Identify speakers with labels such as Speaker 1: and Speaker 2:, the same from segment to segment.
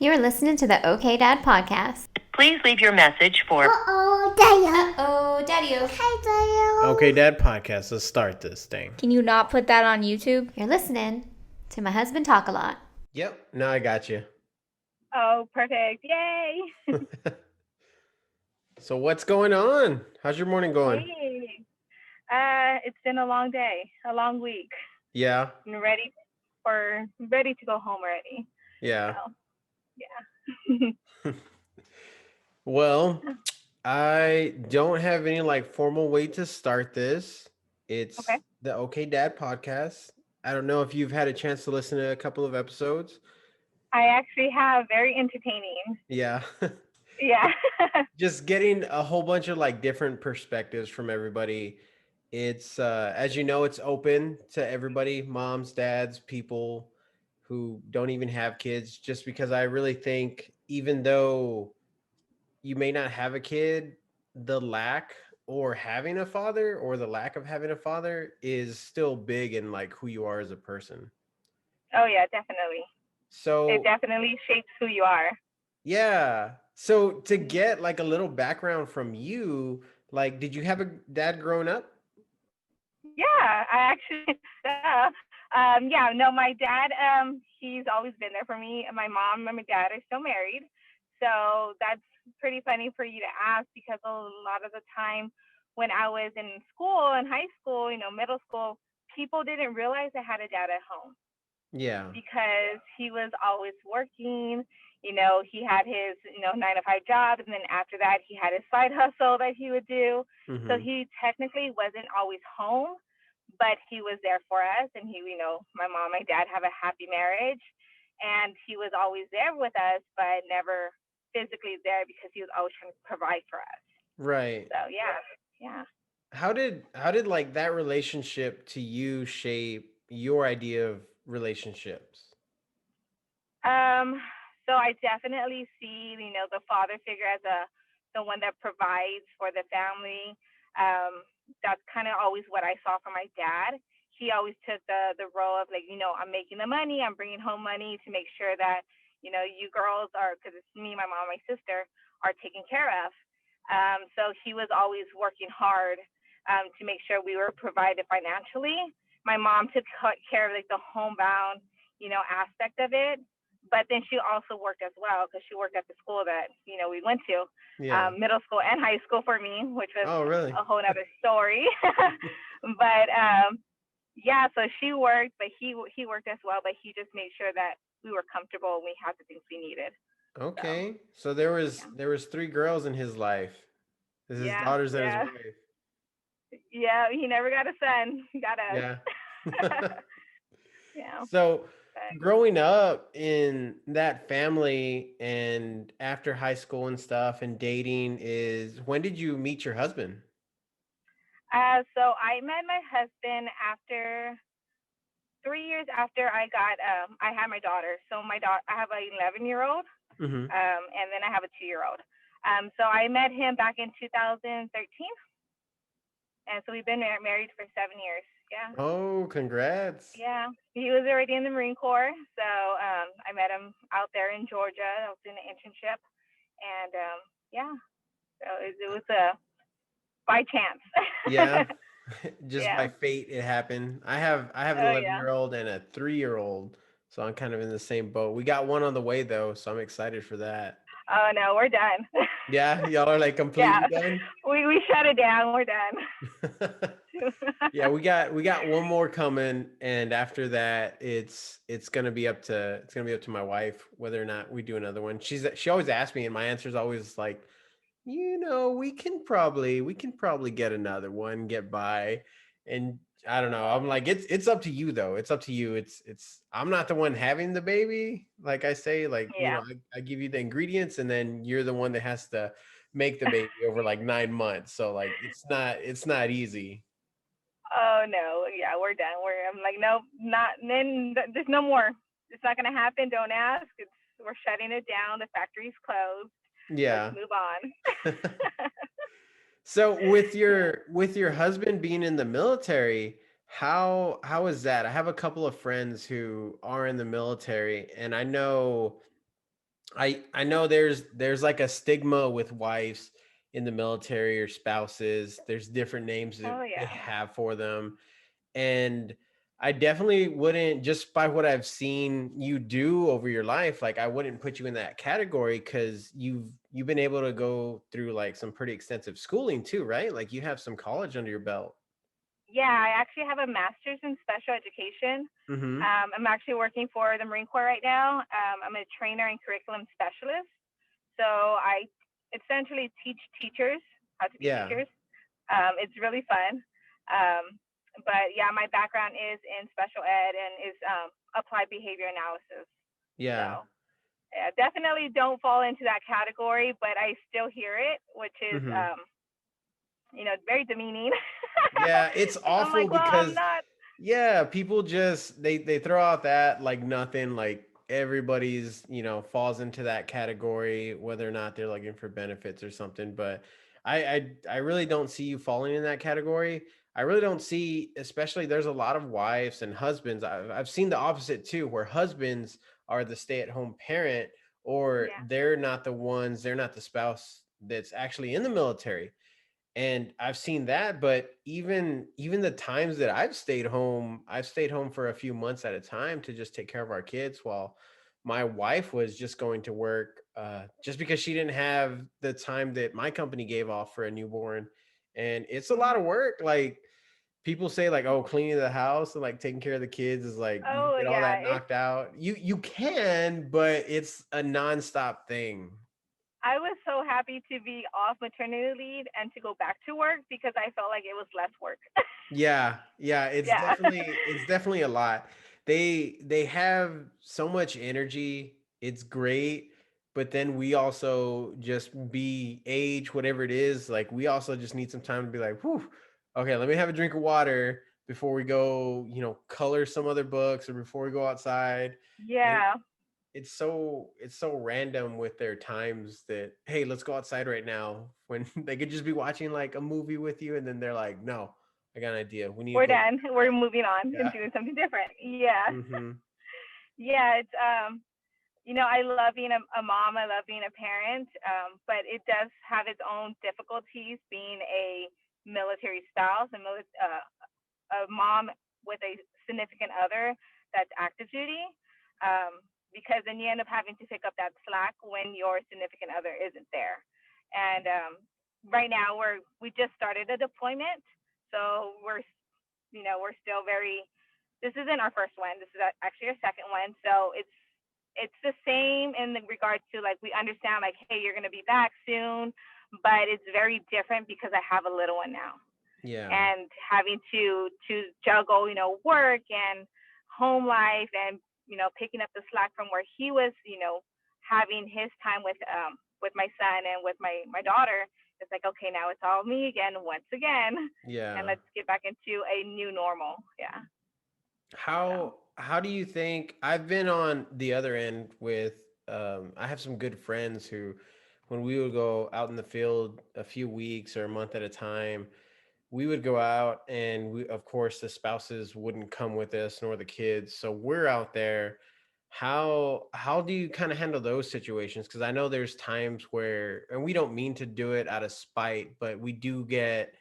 Speaker 1: You're listening to the OK Dad podcast.
Speaker 2: Please leave your message for
Speaker 1: Daddy.
Speaker 3: Okay, Dad podcast. Let's start this thing.
Speaker 4: Can you not put that on YouTube?
Speaker 1: You're listening to my husband talk a lot.
Speaker 3: Yep. Now I got you.
Speaker 5: Oh, perfect. Yay.
Speaker 3: So what's going on? How's your morning going?
Speaker 5: Hey. It's been a long day, a long week.
Speaker 3: Yeah.
Speaker 5: I'm ready to go home already.
Speaker 3: Yeah.
Speaker 5: So, yeah.
Speaker 3: Well, I don't have any formal way to start this. It's
Speaker 5: Okay.
Speaker 3: the Okay Dad podcast. I don't know if you've had a chance to listen to a couple of episodes.
Speaker 5: I actually have very entertaining.
Speaker 3: Yeah.
Speaker 5: Yeah.
Speaker 3: Just getting a whole bunch of different perspectives from everybody. It's as you know, it's open to everybody, moms, dads, people who don't even have kids, just because I really think even though you may not have a kid, the lack or having a father or the lack of having a father is still big in who you are as a person.
Speaker 5: Oh, yeah, definitely.
Speaker 3: So
Speaker 5: it definitely shapes who you are.
Speaker 3: Yeah. So to get a little background from you, did you have a dad growing up?
Speaker 5: Yeah, I actually, my dad, he's always been there for me. My mom and my dad are still married. So that's pretty funny for you to ask, because a lot of the time when I was in school, in high school, middle school, people didn't realize I had a dad at home.
Speaker 3: Yeah.
Speaker 5: Because he was always working. He had his 9 to 5 job, and then after that he had his side hustle that he would do.
Speaker 3: Mm-hmm.
Speaker 5: So he technically wasn't always home, but he was there for us. And my mom and my dad have a happy marriage, and he was always there with us, but never physically there, because he was always trying to provide for us.
Speaker 3: Right.
Speaker 5: So yeah.
Speaker 3: How did that relationship to you shape your idea of relationships?
Speaker 5: So I definitely see, the father figure as the one that provides for the family. That's kind of always what I saw from my dad. He always took the role of I'm making the money, I'm bringing home money to make sure that, you girls are, because it's me, my mom, my sister, are taken care of. So he was always working hard to make sure we were provided financially. My mom took care of the homebound, aspect of it. But then she also worked as well, because she worked at the school that we went to,
Speaker 3: Yeah.
Speaker 5: middle school and high school for me, which was
Speaker 3: really?
Speaker 5: a whole other story. But so she worked, but he worked as well. But he just made sure that we were comfortable and we had the things we needed.
Speaker 3: Okay. So there was 3 girls in his life. This is his daughters and his wife.
Speaker 5: Yeah, he never got a son. He got us.
Speaker 3: Yeah.
Speaker 5: Yeah.
Speaker 3: So growing up in that family and after high school and stuff and dating, when did you meet your husband?
Speaker 5: So I met my husband after 3 years after I had my daughter. So I have an 11-year-old,
Speaker 3: Mm-hmm.
Speaker 5: and then I have a 2-year-old. So I met him back in 2013, and so we've been married for 7 years. Yeah.
Speaker 3: Oh, congrats.
Speaker 5: Yeah, he was already in the Marine Corps, so I met him out there in Georgia. I was doing an internship, and so it was by chance.
Speaker 3: Yeah. Just
Speaker 5: Yeah.
Speaker 3: by fate it happened. I have an
Speaker 5: Oh,
Speaker 3: 11-year-old and a 3-year-old, so I'm kind of in the same boat. We got one on the way though, so I'm excited for that.
Speaker 5: Oh no, we're done.
Speaker 3: Yeah, y'all are completely done.
Speaker 5: We shut it down. We're done.
Speaker 3: Yeah, we got one more coming, and after that it's gonna be up to my wife whether or not we do another one. She always asks me, and my answer is always we can probably get another one, get by. And I don't know. I'm it's up to you though. It's up to you. It's I'm not the one having the baby. Like I say,
Speaker 5: Yeah.
Speaker 3: I give you the ingredients, and then you're the one that has to make the baby over 9 months. So it's not easy.
Speaker 5: Oh no, yeah, we're done. I'm nope, not. Then there's no more. It's not gonna happen. Don't ask. We're shutting it down. The factory's closed.
Speaker 3: Yeah.
Speaker 5: Let's move on.
Speaker 3: So with your husband being in the military, how is that? I have a couple of friends who are in the military, and I know I know there's like a stigma with wives in the military or spouses. There's different names that
Speaker 5: Oh
Speaker 3: they
Speaker 5: yeah.
Speaker 3: have for them. And I definitely wouldn't, just by what I've seen you do over your life, like I wouldn't put you in that category because you've been able to go through like some pretty extensive schooling too, right? Like you have some college under your belt.
Speaker 5: Yeah, I actually have a master's in special education.
Speaker 3: Mm-hmm.
Speaker 5: I'm actually working for the Marine Corps right now. I'm a trainer and curriculum specialist. So I essentially teach teachers how to be
Speaker 3: Yeah.
Speaker 5: teachers. It's really fun. Um, but yeah, my background is in special ed and is applied behavior analysis.
Speaker 3: Yeah.
Speaker 5: So yeah, definitely don't fall into that category, but I still hear it, which is,
Speaker 3: Mm-hmm.
Speaker 5: very demeaning.
Speaker 3: Yeah, it's
Speaker 5: Because I'm
Speaker 3: awful
Speaker 5: like, well, I'm
Speaker 3: because
Speaker 5: not.
Speaker 3: yeah, people just they throw out that like nothing, like everybody's, falls into that category whether or not they're looking for benefits or something, but I really don't see you falling in that category. I really don't see, especially there's a lot of wives and husbands. I've seen the opposite too, where husbands are the stay-at-home parent or
Speaker 5: Yeah.
Speaker 3: they're not the spouse that's actually in the military, and I've seen that. But even the times that I've stayed home for a few months at a time to just take care of our kids while my wife was just going to work, just because she didn't have the time that my company gave off for a newborn. And it's a lot of
Speaker 5: Hmm.
Speaker 3: work. Like people say like, oh, cleaning the house and like taking care of the kids is like you
Speaker 5: Oh
Speaker 3: get all
Speaker 5: yeah,
Speaker 3: that knocked out. You can, but it's a nonstop thing.
Speaker 5: I was so happy to be off maternity leave and to go back to work because I felt like it was less work.
Speaker 3: Yeah, yeah,
Speaker 5: Yeah.
Speaker 3: it's definitely a lot. They have so much energy. It's great, but then we also just be age whatever it is, like we also just need some time to be like, whew, okay, let me have a drink of water before we go, color some other books or before we go outside. And
Speaker 5: Yeah.
Speaker 3: it's so random with their times that, hey, let's go outside right now, when they could just be watching like a movie with you, and then they're like, no, I got an idea, we need to
Speaker 5: We're
Speaker 3: go.
Speaker 5: done. We're moving on and
Speaker 3: Yeah.
Speaker 5: doing something different. Yeah.
Speaker 3: Mm-hmm.
Speaker 5: Yeah, it's I love being a mom. I love being a parent, but it does have its own difficulties being a military spouse, a mom with a significant other that's active duty, because then you end up having to pick up that slack when your significant other isn't there. And right now we just started a deployment, so we're still very. This isn't our first one. This is actually our second one. So it's the same in the regards to, like, we understand, like, hey, you're going to be back soon, but it's very different because I have a little one now,
Speaker 3: Yeah.
Speaker 5: and having to juggle, work and home life, and picking up the slack from where he was, having his time with my son and with my daughter. It's like, okay, now it's all me again once again, and
Speaker 3: Yeah.
Speaker 5: let's get back into a new normal. Yeah. So
Speaker 3: How do you think, I've been on the other end with, I have some good friends who, when we would go out in the field a few weeks or a month at a time, we would go out, and we, of course, the spouses wouldn't come with us nor the kids, so we're out there. How do you kind of handle those situations? Because I know there's times where, and we don't mean to do it out of spite, but we do get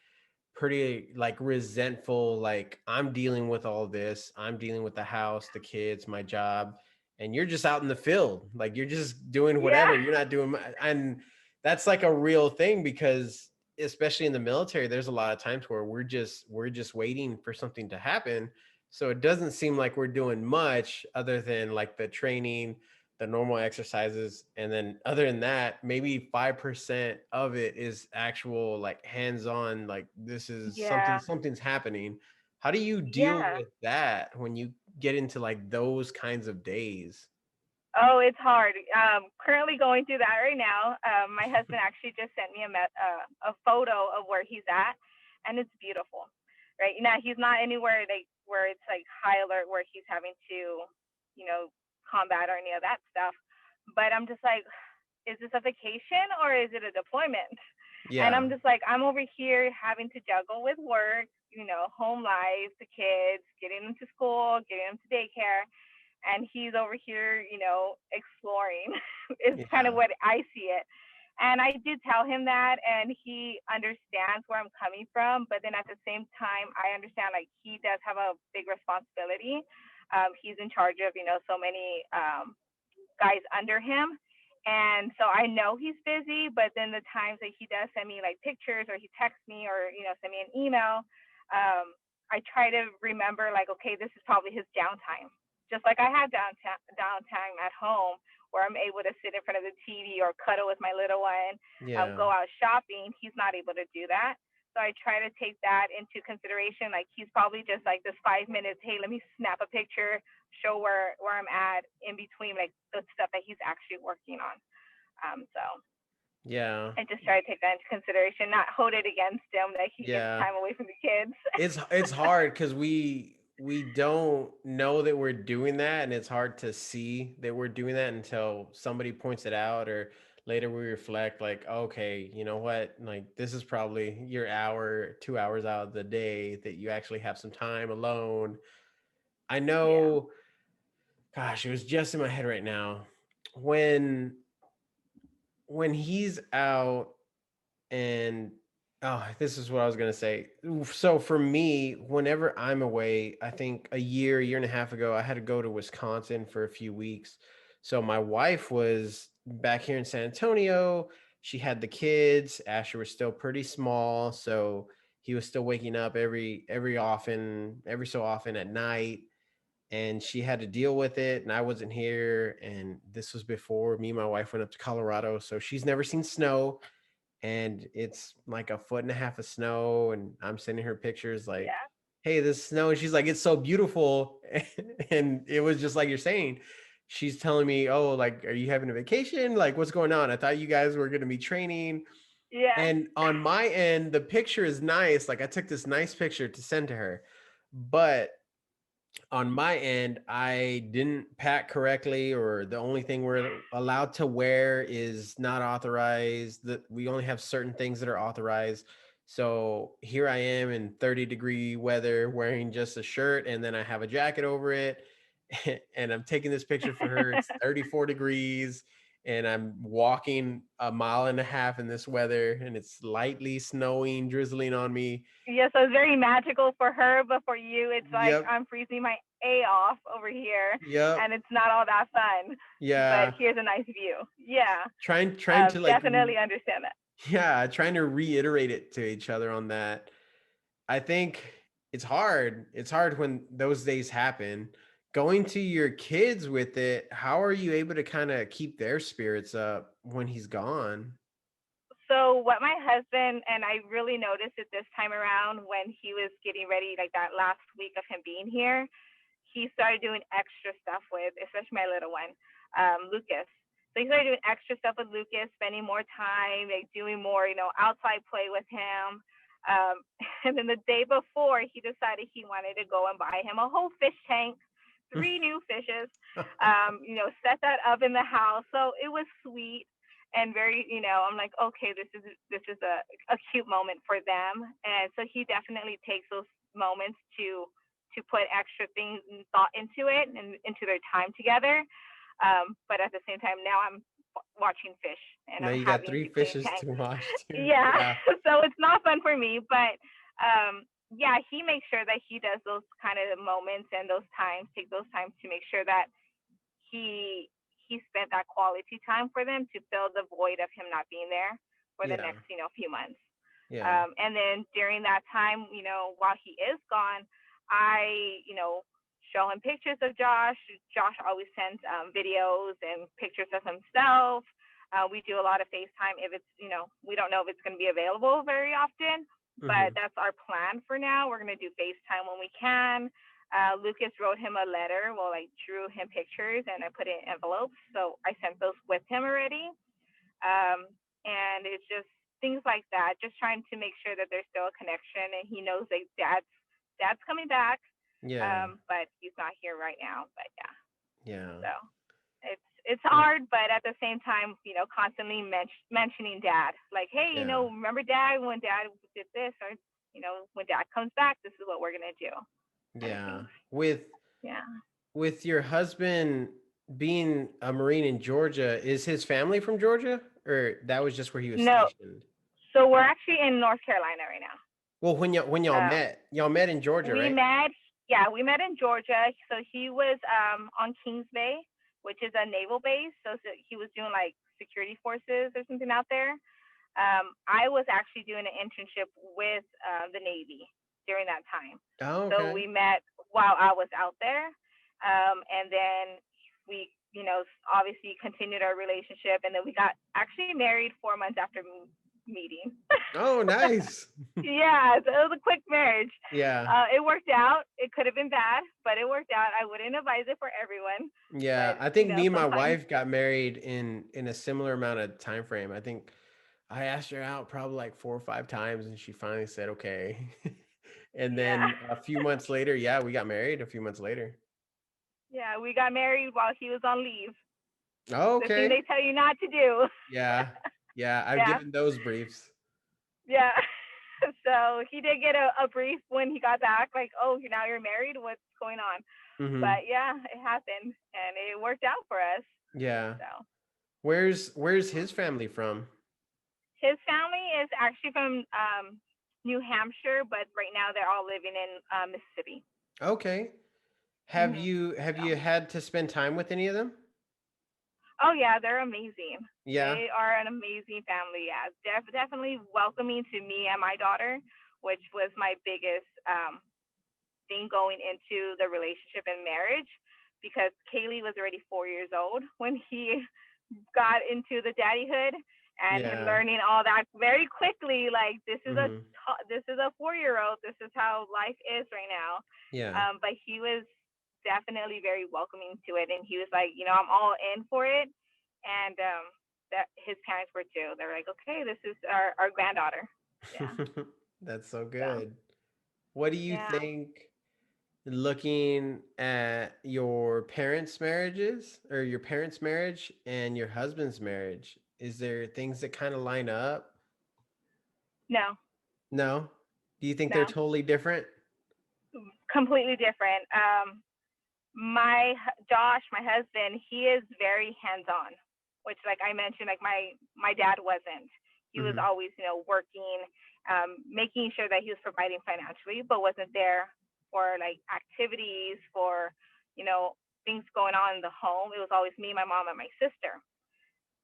Speaker 3: pretty like resentful, like I'm dealing with all this, I'm dealing with the house, the kids, my job, and you're just out in the field, like you're just doing
Speaker 5: yeah.
Speaker 3: whatever, you're not doing and that's like a real thing, because especially in the military there's a lot of times where we're just waiting for something to happen, so it doesn't seem like we're doing much other than like the training, the normal exercises, and then other than that maybe 5% of it is actual like hands-on, like this is
Speaker 5: Yeah.
Speaker 3: something's happening. How do you deal
Speaker 5: Yeah.
Speaker 3: with that when you get into like those kinds of days?
Speaker 5: Oh, it's hard. Currently going through that right now. My husband actually just sent me a photo of where he's at, and it's beautiful. Right now, he's not anywhere like where it's like high alert, where he's having to, you know, combat or any of that stuff. But I'm just like, is this a vacation or is it a deployment? And
Speaker 3: Yeah.
Speaker 5: I'm just like, I'm over here having to juggle with work, home life, the kids, getting them to school, getting them to daycare, and he's over here, exploring. It's kind of
Speaker 3: Yeah.
Speaker 5: what I see it. And I do tell him that, and he understands where I'm coming from. But then at the same time, I understand like he does have a big responsibility. He's in charge of, so many guys under him. And so I know he's busy, but then the times that he does send me like pictures or he texts me or, send me an email, I try to remember like, okay, this is probably his downtime. Just like I have downtime at home where I'm able to sit in front of the TV or cuddle with my little one,
Speaker 3: Yeah.
Speaker 5: go out shopping. He's not able to do that. So I try to take that into consideration. Like he's probably just like this 5 minutes. Hey, let me snap a picture, show where I'm at in between like the stuff that he's actually working on. So
Speaker 3: Yeah.
Speaker 5: I just try to take that into consideration, not hold it against him that he gets
Speaker 3: Yeah.
Speaker 5: time away from the kids.
Speaker 3: It's hard because we don't know that we're doing that, and it's hard to see that we're doing that until somebody points it out, or later we reflect like, okay, you know what, like this is probably your hour, 2 hours out of the day that you actually have some time alone. I
Speaker 5: Yeah.
Speaker 3: know, gosh, it was just in my head right now when he's out. And oh, this is what I was gonna say. So for me, whenever I'm away, I think a year and a half ago, I had to go to Wisconsin for a few weeks. So my wife was back here in San Antonio. She had the kids. Asher was still pretty small, so he was still waking up every so often at night, and she had to deal with it. And I wasn't here, and this was before me and my wife went up to Colorado, so she's never seen snow, and it's like a foot and a half of snow, and I'm sending her pictures like,
Speaker 5: Yeah.
Speaker 3: hey, this snow, and she's like, it's so beautiful. And it was just like you're saying, she's telling me, oh, like, are you having a vacation, like what's going on? I thought you guys were going to be training.
Speaker 5: Yeah.
Speaker 3: And on my end, the picture is nice, like I took this nice picture to send to her, but on my end, I didn't pack correctly, or the only thing we're allowed to wear is not authorized. That we only have certain things that are authorized. So here I am in 30-degree weather wearing just a shirt, and then I have a jacket over it. And I'm taking this picture for her. It's 34 degrees, and I'm walking a mile and a half in this weather, and it's lightly snowing, drizzling on me.
Speaker 5: Yeah, so it's very magical for her, but for you, it's like
Speaker 3: Yep.
Speaker 5: I'm freezing my A off over here,
Speaker 3: Yep.
Speaker 5: and it's not all that fun. But
Speaker 3: Yeah.
Speaker 5: here's a nice view. Yeah,
Speaker 3: Trying to like
Speaker 5: definitely understand that.
Speaker 3: yeah, trying to reiterate it to each other on that. I think it's hard. It's hard when those days happen. Going to your kids with it, how are you able to kind of keep their spirits up when he's gone?
Speaker 5: So what my husband and I really noticed it this time around when he was getting ready, like that last week of him being here, he started doing extra stuff with, especially my little one, Lucas. So he started doing extra stuff with Lucas, spending more time, like doing more, outside play with him. Um, and then the day before, he decided he wanted to go and buy him a whole fish tank, 3 new fishes, set that up in the house. So it was sweet and very, I'm like, okay, this is a cute moment for them. And so he definitely takes those moments to put extra things and thought into it and into their time together. But at the same time, now I'm watching fish and
Speaker 3: Now
Speaker 5: I'm
Speaker 3: you got
Speaker 5: having
Speaker 3: three
Speaker 5: to clean
Speaker 3: fishes
Speaker 5: tanks.
Speaker 3: to wash too.
Speaker 5: Yeah,
Speaker 3: Yeah.
Speaker 5: so it's not fun for me, but yeah, he makes sure that he does those kind of moments and those times, take those times to make sure that he he spent that quality time for them to fill the void of him not being there for the
Speaker 3: Yeah.
Speaker 5: next few months.
Speaker 3: Yeah.
Speaker 5: And then during that time, while he is gone, I show him pictures of Josh. Josh always sends videos and pictures of himself. We do a lot of FaceTime if it's we don't know if it's going to be available very often, but
Speaker 3: Hmm.
Speaker 5: that's our plan for now. We're going to do FaceTime when we can. Lucas wrote him a letter. Well, I drew him pictures and I put it in envelopes. So I sent those with him already. And it's just things like that, just trying to make sure that there's still a connection and he knows that dad's coming back,
Speaker 3: Yeah.
Speaker 5: but he's not here right now. But yeah,
Speaker 3: Yeah.
Speaker 5: so it's
Speaker 3: Yeah.
Speaker 5: hard, but at the same time, constantly mentioning dad, like, hey,
Speaker 3: Yeah.
Speaker 5: remember dad when dad did this, or when dad comes back, this is what we're gonna do, kind of
Speaker 3: Yeah.
Speaker 5: things.
Speaker 3: With
Speaker 5: Yeah.
Speaker 3: with your husband being a Marine in Georgia, is his family from Georgia, or that was just where he was
Speaker 5: No,
Speaker 3: stationed?
Speaker 5: so we're actually in North Carolina right now.
Speaker 3: Well, when y'all
Speaker 5: Um,
Speaker 3: y'all met in Georgia,
Speaker 5: we
Speaker 3: right?
Speaker 5: met, yeah, we met in Georgia. So he was on Kings Bay, which is a naval base. So he was doing like security forces or something out there. I was actually doing an internship with the Navy during that time.
Speaker 3: Oh,
Speaker 5: So
Speaker 3: okay.
Speaker 5: we met while I was out there. And then we, obviously continued our relationship. And then we got actually married 4 months after meeting.
Speaker 3: Oh, nice.
Speaker 5: Yeah, so it was a quick marriage.
Speaker 3: Yeah.
Speaker 5: It worked out. It could have been bad, but it worked out. I wouldn't advise it for everyone,
Speaker 3: Yeah,
Speaker 5: but
Speaker 3: I think me and my
Speaker 5: sometimes.
Speaker 3: wife got married in a similar amount of time frame. I think I asked her out probably like 4 or 5 times, and she finally said okay. And
Speaker 5: Yeah.
Speaker 3: then a few months later, yeah, we got married a few months later.
Speaker 5: Yeah, we got married while he was on leave.
Speaker 3: Oh,
Speaker 5: The thing
Speaker 3: okay.
Speaker 5: they tell you not to do.
Speaker 3: Yeah. Yeah, I've
Speaker 5: Yeah,
Speaker 3: given those briefs.
Speaker 5: yeah. So he did get a brief when he got back, like, oh, now you're married. What's going on?
Speaker 3: Hmm.
Speaker 5: But yeah, it happened, and it worked out for us.
Speaker 3: Yeah.
Speaker 5: So
Speaker 3: Where's his family from?
Speaker 5: his family is actually from New Hampshire, but right now they're all living in Mississippi.
Speaker 3: Okay. Have
Speaker 5: Hmm.
Speaker 3: you have
Speaker 5: So.
Speaker 3: you had to spend time with any of them?
Speaker 5: Oh yeah, they're amazing.
Speaker 3: Yeah.
Speaker 5: They are an amazing family. Yeah, definitely welcoming to me and my daughter, which was my biggest thing going into the relationship and marriage, because Kaylee was already 4 years old when he got into the daddyhood and him
Speaker 3: Yeah.
Speaker 5: learning all that very quickly. Like
Speaker 3: Hmm.
Speaker 5: this is a 4 year old. This is how life is right now.
Speaker 3: Yeah.
Speaker 5: But he was definitely very welcoming to it, and he was like, I'm all in for it. And that his parents were too. They're like, okay, this is our granddaughter. Yeah.
Speaker 3: That's so
Speaker 5: So
Speaker 3: good. What do you
Speaker 5: yeah.
Speaker 3: think, looking at your parents' marriages or your parents' marriage and your husband's marriage, is there things that kind of line up?
Speaker 5: No,
Speaker 3: No? Do you think they're
Speaker 5: no,
Speaker 3: totally different?
Speaker 5: completely different. Josh, my husband, he is very hands on, which, like I mentioned, like my dad wasn't. He was
Speaker 3: Hmm.
Speaker 5: always, working, making sure that he was providing financially, but wasn't there for like activities, for you know things going on in the home. It was always me, my mom, and my sister.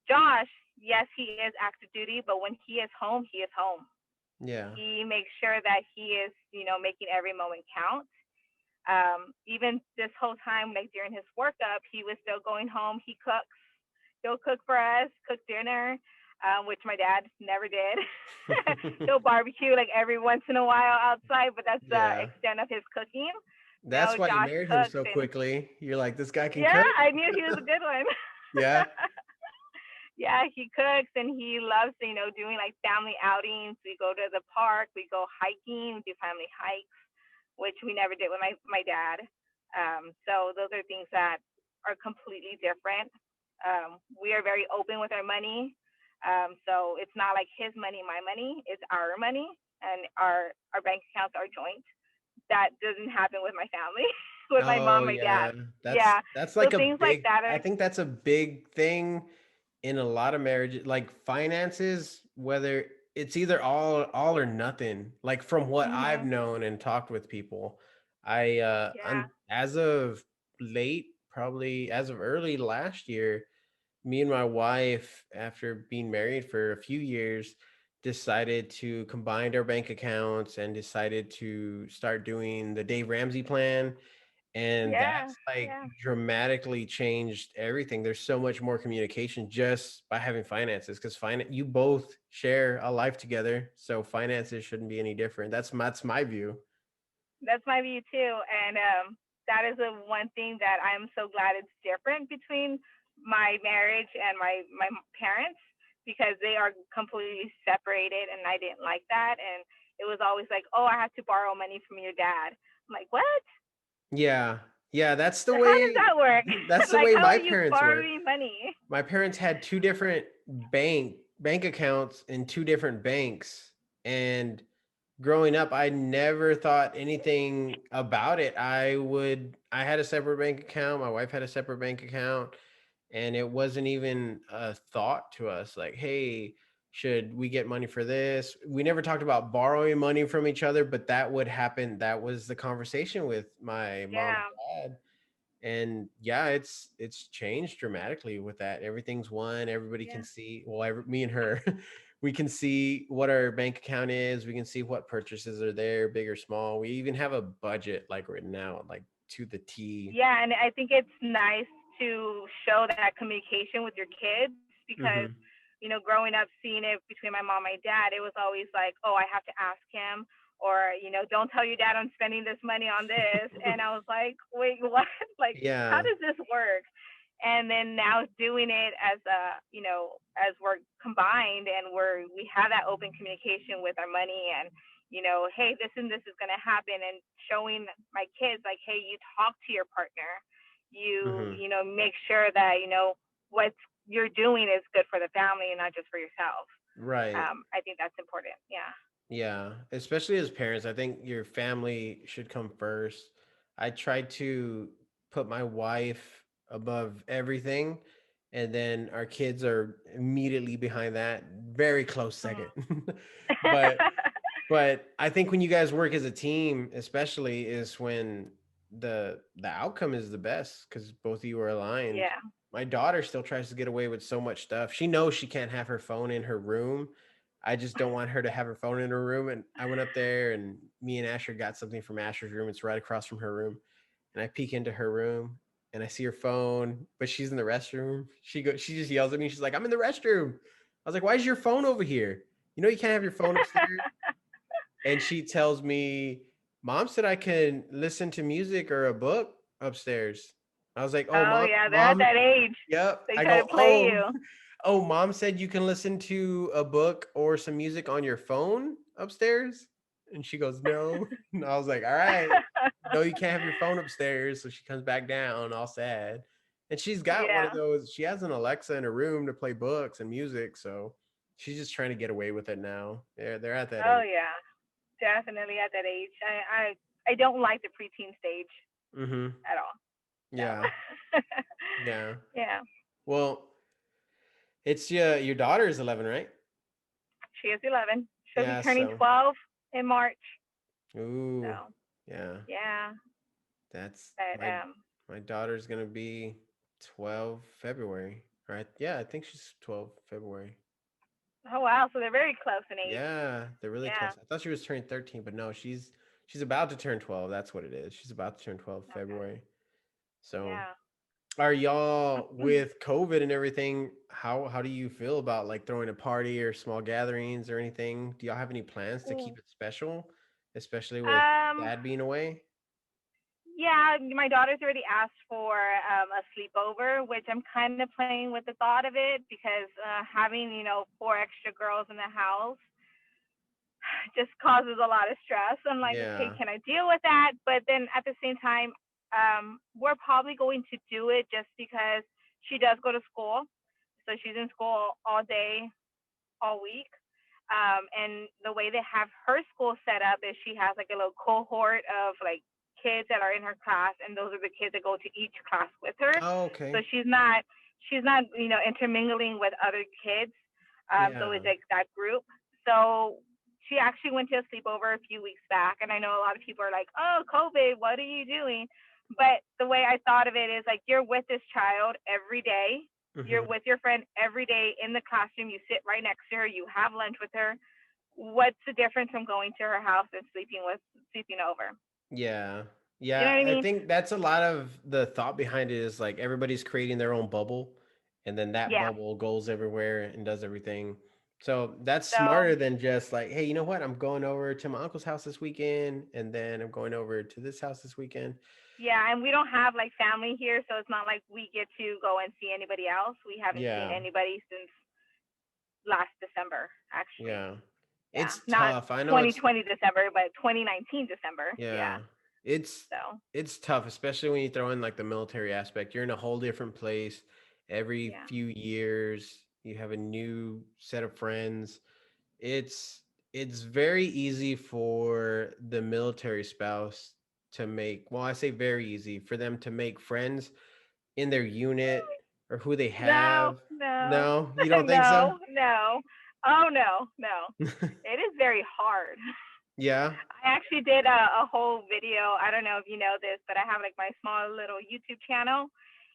Speaker 5: Josh, yes, he is active duty, but when he is home, he is home.
Speaker 3: Yeah.
Speaker 5: He makes sure that he is, making every moment count. Even this whole time, like during his workup, he was still going home. He cooks. He'll cook for us, cook dinner, which my dad never did. He'll barbecue like every once in a while outside, but that's the
Speaker 3: Yeah.
Speaker 5: extent of his cooking.
Speaker 3: That's why you
Speaker 5: Josh
Speaker 3: married him
Speaker 5: cooks,
Speaker 3: so
Speaker 5: and
Speaker 3: quickly. You're like, this guy can
Speaker 5: yeah,
Speaker 3: cook.
Speaker 5: I knew he was a good one.
Speaker 3: Yeah.
Speaker 5: Yeah, he cooks, and he loves, doing like family outings. We go to the park, we go hiking, we do family hikes, which we never did with my dad. So those are things that are completely different. We are very open with our money. So it's not like his money, my money. It's our money, and our bank accounts are joint. That doesn't happen with my family, with my
Speaker 3: Oh
Speaker 5: mom, my
Speaker 3: yeah.
Speaker 5: dad.
Speaker 3: That's
Speaker 5: Yeah.
Speaker 3: that's
Speaker 5: So
Speaker 3: like a
Speaker 5: things like
Speaker 3: big
Speaker 5: that
Speaker 3: I
Speaker 5: are,
Speaker 3: think that's a big thing in a lot of marriages, like finances, whether it's either all or nothing. Like from what I've
Speaker 5: mhm,
Speaker 3: known and talked with people, I
Speaker 5: yeah,
Speaker 3: as of late, probably as of early last year, me and my wife, after being married for a few years, decided to combine our bank accounts and decided to start doing the Dave Ramsey plan. And
Speaker 5: yeah,
Speaker 3: that's like
Speaker 5: yeah.
Speaker 3: dramatically changed everything. There's so much more communication just by having finances, because you both share a life together. So finances shouldn't be any different. That's my view.
Speaker 5: That's my view too, and that is the one thing that I'm so glad it's different between my marriage and my parents, because they are completely separated, and I didn't like that, and it was always like, oh, I have to borrow money from your dad. I'm like, what?
Speaker 3: Yeah. Yeah, that's the
Speaker 5: How does
Speaker 3: way
Speaker 5: that work?
Speaker 3: that's the
Speaker 5: Like,
Speaker 3: way
Speaker 5: how are
Speaker 3: my
Speaker 5: you
Speaker 3: parents were.
Speaker 5: borrowing money?
Speaker 3: My parents had two different bank accounts in two different banks, and growing up, I never thought anything about it. I had a separate bank account. My wife had a separate bank account, and it wasn't even a thought to us like, hey, should we get money for this? We never talked about borrowing money from each other, but that would happen. That was the conversation with my mom
Speaker 5: Yeah,
Speaker 3: and dad. And yeah, it's changed dramatically with that. Everything's one. Everybody
Speaker 5: yeah.
Speaker 3: can see. Well, me and her, we can see what our bank account is. We can see what purchases are there, big or small. We even have a budget like written out, like to the T.
Speaker 5: Yeah, and I think it's nice to show that communication with your kids because,
Speaker 3: Hmm.
Speaker 5: growing up seeing it between my mom and my dad, it was always like, oh, I have to ask him, or, don't tell your dad I'm spending this money on this. And I was like, wait, what? Like, how
Speaker 3: Yeah.
Speaker 5: does this work? And then now doing it as as we're combined and we have that open communication with our money and hey, this and this is going to happen, and showing my kids like, hey, you talk to your partner,
Speaker 3: Hmm.
Speaker 5: make sure that what you're doing is good for the family and not just for yourself.
Speaker 3: Right.
Speaker 5: I think that's important. Yeah.
Speaker 3: Yeah, especially as parents, I think your family should come first. I try to put my wife above everything, and then our kids are immediately behind that, very close second.
Speaker 5: Mm.
Speaker 3: But I think when you guys work as a team, especially is when the outcome is the best because both of you are aligned.
Speaker 5: Yeah.
Speaker 3: My daughter still tries to get away with so much stuff. She knows she can't have her phone in her room. I just don't want her to have her phone in her room. And I went up there and me and Asher got something from Asher's room. It's right across from her room. And I peek into her room and I see her phone, but she's in the restroom. She just yells at me. She's like, I'm in the restroom. I was like, why is your phone over here? You know you can't have your phone upstairs. And she tells me, Mom said I can listen to music or a book upstairs. I was like, oh,
Speaker 5: Oh
Speaker 3: mom,
Speaker 5: yeah, they're at
Speaker 3: mom,
Speaker 5: that age.
Speaker 3: yep.
Speaker 5: They
Speaker 3: I
Speaker 5: try
Speaker 3: go,
Speaker 5: to play
Speaker 3: oh,
Speaker 5: you.
Speaker 3: oh, mom said you can listen to a book or some music on your phone upstairs. And she goes, no. And I was like, all right, no, you can't have your phone upstairs. So she comes back down all sad. And she's got one of
Speaker 5: Yeah.
Speaker 3: those, she has an Alexa in her room to play books and music. So she's just trying to get away with it now. They're at that
Speaker 5: Oh
Speaker 3: age.
Speaker 5: yeah, definitely at that age. I don't like the preteen stage
Speaker 3: Mm-hmm.
Speaker 5: at all.
Speaker 3: Yeah.
Speaker 5: No.
Speaker 3: Yeah.
Speaker 5: Yeah.
Speaker 3: Well, it's your daughter is 11, right?
Speaker 5: She is 11. She'll be
Speaker 3: Yeah,
Speaker 5: turning
Speaker 3: so
Speaker 5: 12 in March.
Speaker 3: ooh,
Speaker 5: So
Speaker 3: yeah.
Speaker 5: yeah,
Speaker 3: That's
Speaker 5: but
Speaker 3: my daughter's gonna be 12 February. Right? Yeah, I think she's 12 February.
Speaker 5: oh wow, so they're very close in age.
Speaker 3: Yeah, they're really
Speaker 5: Yeah.
Speaker 3: close. I thought she was turning 13, but no, she's about to turn 12. That's what it is. She's about to turn 12
Speaker 5: Okay.
Speaker 3: February. So
Speaker 5: Yeah.
Speaker 3: are y'all with COVID and everything? How do you feel about like throwing a party or small gatherings or anything? Do y'all have any plans to keep it special, especially with
Speaker 5: Um.
Speaker 3: dad being away?
Speaker 5: Yeah, my daughter's already asked for a sleepover, which I'm kind of playing with the thought of it because having four extra girls in the house just causes a lot of stress. I'm like, okay,
Speaker 3: Yeah.
Speaker 5: can I deal with that? But then at the same time, we're probably going to do it just because she does go to school. So she's in school all day, all week. And the way they have her school set up is she has like a little cohort of like kids that are in her class, and those are the kids that go to each class with her.
Speaker 3: Oh,
Speaker 5: So
Speaker 3: okay.
Speaker 5: she's not intermingling with other kids. So
Speaker 3: Yeah.
Speaker 5: it's like that group. So she actually went to a sleepover a few weeks back, and I know a lot of people are like, "Oh, COVID, what are you doing?" But the way I thought of it is like you're with this child every day. You're
Speaker 3: Hmm.
Speaker 5: with your friend every day in the classroom. You sit right next to her. You have lunch with her. What's the difference from going to her house and sleeping over?
Speaker 3: Yeah.
Speaker 5: You know
Speaker 3: Yeah,
Speaker 5: what I
Speaker 3: I
Speaker 5: mean?
Speaker 3: think that's a lot of the thought behind it is like everybody's creating their own bubble and then that
Speaker 5: Yeah.
Speaker 3: bubble goes everywhere and does everything. So that's
Speaker 5: So
Speaker 3: smarter than just like, hey, you know what? I'm going over to my uncle's house this weekend and then I'm going over to this house this weekend.
Speaker 5: yeah, and we don't have like family here, so it's not like we get to go and see anybody else. We haven't seen
Speaker 3: Yeah.
Speaker 5: anybody since last December, actually.
Speaker 3: Yeah.
Speaker 5: Yeah,
Speaker 3: It's
Speaker 5: not
Speaker 3: tough. I know it's
Speaker 5: 2020 December, but 2019 December. Yeah.
Speaker 3: yeah. It's
Speaker 5: So
Speaker 3: it's tough, especially when you throw in like the military aspect. You're in a whole different place every
Speaker 5: yeah.
Speaker 3: few years. You have a new set of friends. It's it's very easy for the military spouse to make, well, I say very easy for them to make friends in their unit or who they
Speaker 5: No,
Speaker 3: have.
Speaker 5: no,
Speaker 3: No, you don't think so?
Speaker 5: no, no. Oh no, no. It is very hard.
Speaker 3: Yeah.
Speaker 5: I actually did a whole video. I don't know if you know this, but I have like my small little YouTube channel,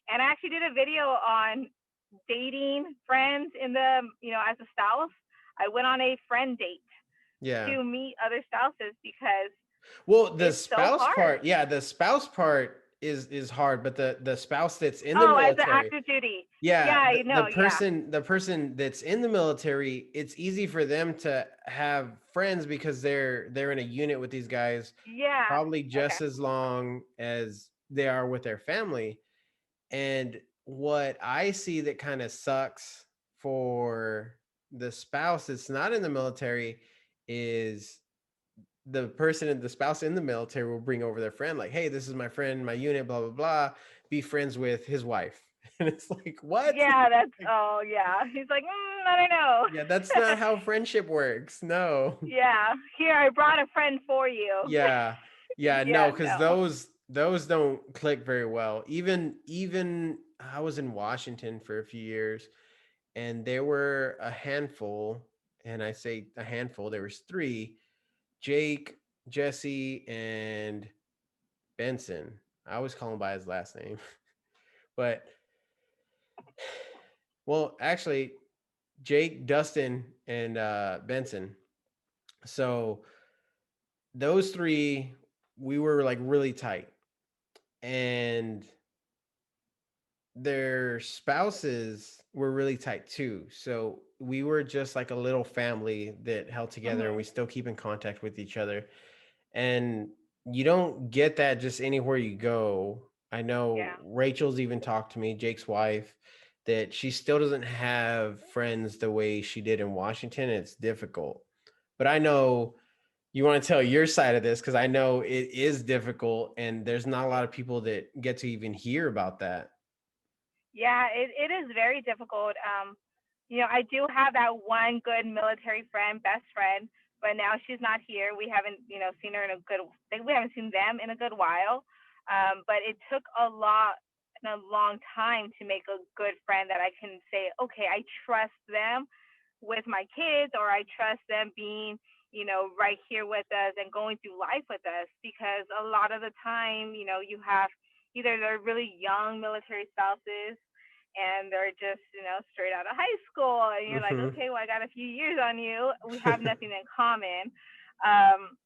Speaker 5: and I actually did a video on dating friends in the, as a spouse. I went on a friend date
Speaker 3: Yeah.
Speaker 5: to meet other spouses because
Speaker 3: Well, the
Speaker 5: it's so
Speaker 3: spouse
Speaker 5: hard.
Speaker 3: part, yeah, the spouse part is hard, but the spouse that's in the
Speaker 5: Oh, as an
Speaker 3: military,
Speaker 5: active duty.
Speaker 3: yeah,
Speaker 5: Yeah, I
Speaker 3: the
Speaker 5: know. Yeah,
Speaker 3: person that's in the military, it's easy for them to have friends because they're in a unit with these guys
Speaker 5: yeah.
Speaker 3: probably
Speaker 5: Okay.
Speaker 3: just as long as they are with their family. And what I see that kind of sucks for the spouse that's not in the military is the person and the spouse in the military will bring over their friend, like, hey, this is my friend, my unit, blah blah blah, be friends with his wife. And it's like, what?
Speaker 5: Yeah, that's.
Speaker 3: Like,
Speaker 5: Oh, yeah. He's like, I don't know.
Speaker 3: yeah, that's not how friendship works. No.
Speaker 5: Yeah. Here, I brought a friend for you.
Speaker 3: Yeah. Yeah,
Speaker 5: Yeah.
Speaker 3: no, because
Speaker 5: No.
Speaker 3: those don't click very well. Even I was in Washington for a few years, and there were a handful, and I say a handful, there was three: Jake, Jesse, and Benson. I always call him by his last name. But well, actually, Jake, Dustin, and Benson. So those three, we were like really tight. And their spouses were really tight too. So we were just like a little family that held together, and we
Speaker 5: Mhm.
Speaker 3: still keep in contact with each other. And you don't get that just anywhere you go. I know
Speaker 5: Yeah.
Speaker 3: Rachel's even talked to me, Jake's wife, that she still doesn't have friends the way she did in Washington. It's difficult. But I know you want to tell your side of this because I know it is difficult, and there's not a lot of people that get to even hear about that.
Speaker 5: Yeah, it is very difficult. I do have that one good military friend, best friend, but now she's not here. We haven't, seen her in a good, we haven't seen them in a good while. But it took a lot and a long time to make a good friend that I can say, okay, I trust them with my kids, or I trust them being, right here with us and going through life with us. Because a lot of the time, you have either they're really young military spouses and they're just, straight out of high school. And you're like,
Speaker 3: Hmm.
Speaker 5: okay, well, I got a few years on you. We have nothing in common. Um,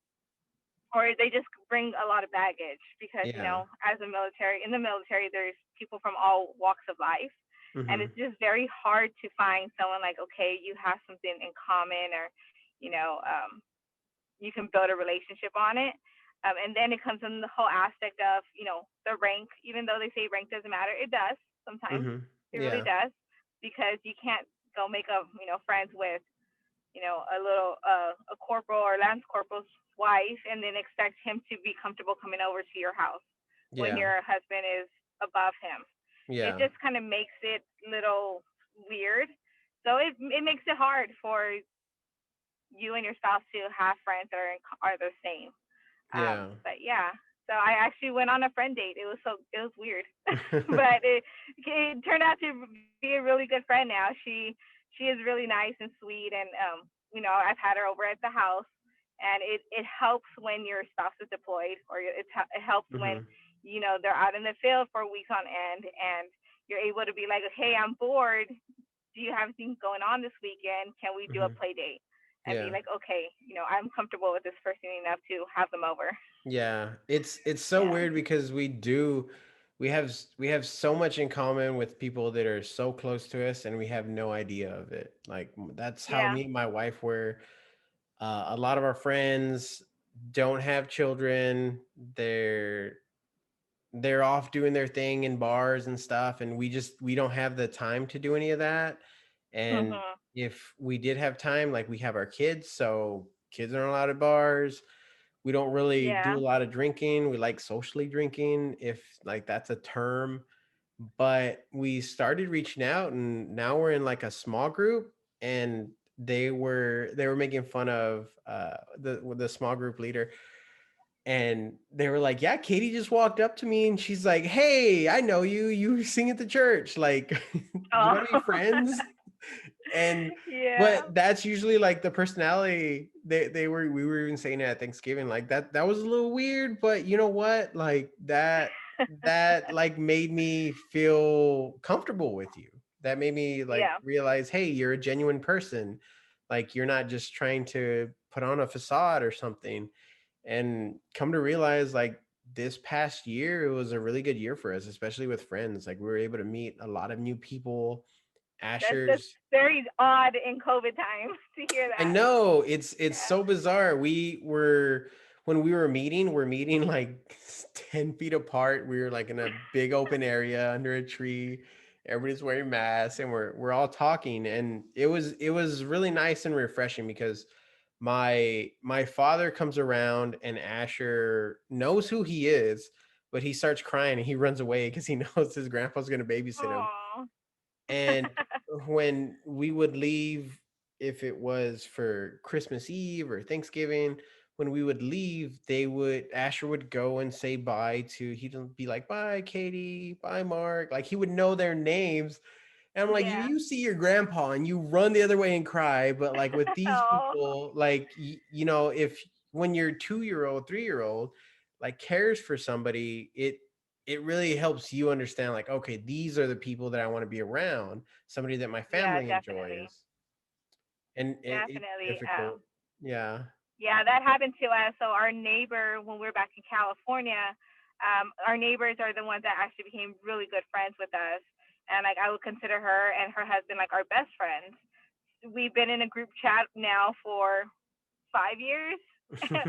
Speaker 5: or they just bring a lot of baggage because,
Speaker 3: Yeah.
Speaker 5: as in the military, there's people from all walks of life. And
Speaker 3: Hmm.
Speaker 5: it's just very hard to find someone like, okay, you have something in common, or, you know, um, you can build a relationship on it. And then it comes in the whole aspect of, the rank. Even though they say rank doesn't matter, it does sometimes.
Speaker 3: Hmm.
Speaker 5: It really
Speaker 3: Yeah.
Speaker 5: does, because you can't go make a, friends with, a corporal or lance corporal's wife and then expect him to be comfortable coming over to your house when
Speaker 3: Yeah.
Speaker 5: your husband is above him. It
Speaker 3: Yeah.
Speaker 5: just kind of makes it little weird. So it makes it hard for you and your spouse to have friends that are the same.
Speaker 3: Yeah.
Speaker 5: But yeah, so I actually went on a friend date. It was weird, but it turned out to be a really good friend now. She is really nice and sweet, and I've had her over at the house, and it helps when your spouse is deployed, or it helps when
Speaker 3: Hmm.
Speaker 5: they're out in the field for weeks on end, and you're able to be like, hey, I'm bored. Do you have anything going on this weekend? Can we do a
Speaker 3: Hmm.
Speaker 5: play date? And be
Speaker 3: Yeah.
Speaker 5: like, okay, I'm comfortable with this person enough to have them over.
Speaker 3: Yeah. It's so
Speaker 5: Yeah.
Speaker 3: weird because we have so much in common with people that are so close to us, and we have no idea of it. Like that's how
Speaker 5: Yeah.
Speaker 3: me and my wife were. A lot of our friends don't have children. They're off doing their thing in bars and stuff, and we don't have the time to do any of that. And
Speaker 5: Mhm.
Speaker 3: if we did have time, like we have our kids, so kids aren't allowed at bars. We don't really do
Speaker 5: Yeah.
Speaker 3: a lot of drinking. We like socially drinking, if like that's a term. But we started reaching out, and now we're in like a small group, and they were making fun of the small group leader, and they were like, "Yeah, Katie just walked up to me and she's like, 'Hey, I know you. You sing at the church. Like, you
Speaker 5: Oh,
Speaker 3: want to be friends?'" And
Speaker 5: yeah.
Speaker 3: but that's usually like the personality they were we were even saying it at Thanksgiving, like that was a little weird, but you know what? Like that like made me feel comfortable with you. That made me like
Speaker 5: Yeah,
Speaker 3: realize, hey, you're a genuine person. Like you're not just trying to put on a facade or something. And come to realize like this past year it was a really good year for us, especially with friends. Like we were able to meet a lot of new people.
Speaker 5: that's
Speaker 3: Asher's
Speaker 5: very odd in COVID time to hear
Speaker 3: I
Speaker 5: that.
Speaker 3: know it's
Speaker 5: Yeah.
Speaker 3: so bizarre. We were when we were meeting, we're meeting like 10 feet apart. We were like in a big open area under a tree. Everybody's wearing masks and we're all talking. And it was really nice and refreshing because my father comes around and Asher knows who he is, but he starts crying and he runs away because he knows his grandpa's gonna babysit him.
Speaker 5: Oh.
Speaker 3: And when we would leave, if it was for Christmas Eve or Thanksgiving, when we would leave, Asher would go and say bye to, he'd be like, "Bye, Katie, bye, Mark." Like he would know their names. And I'm like,
Speaker 5: Yeah.
Speaker 3: you see your grandpa and you run the other way and cry. But like with these
Speaker 5: Oh.
Speaker 3: people, like, if when you're 2-year old, 3-year old, like cares for somebody, it really helps you understand, like, okay, these are the people that I want to be around, somebody that my
Speaker 5: Yeah,
Speaker 3: family
Speaker 5: definitely.
Speaker 3: enjoys. And it's
Speaker 5: Definitely.
Speaker 3: difficult. Yeah.
Speaker 5: Yeah, that happened to us. So our neighbor, when we were back in California, our neighbors are the ones that actually became really good friends with us. And like I would consider her and her husband like our best friends. We've been in a group chat now for 5 years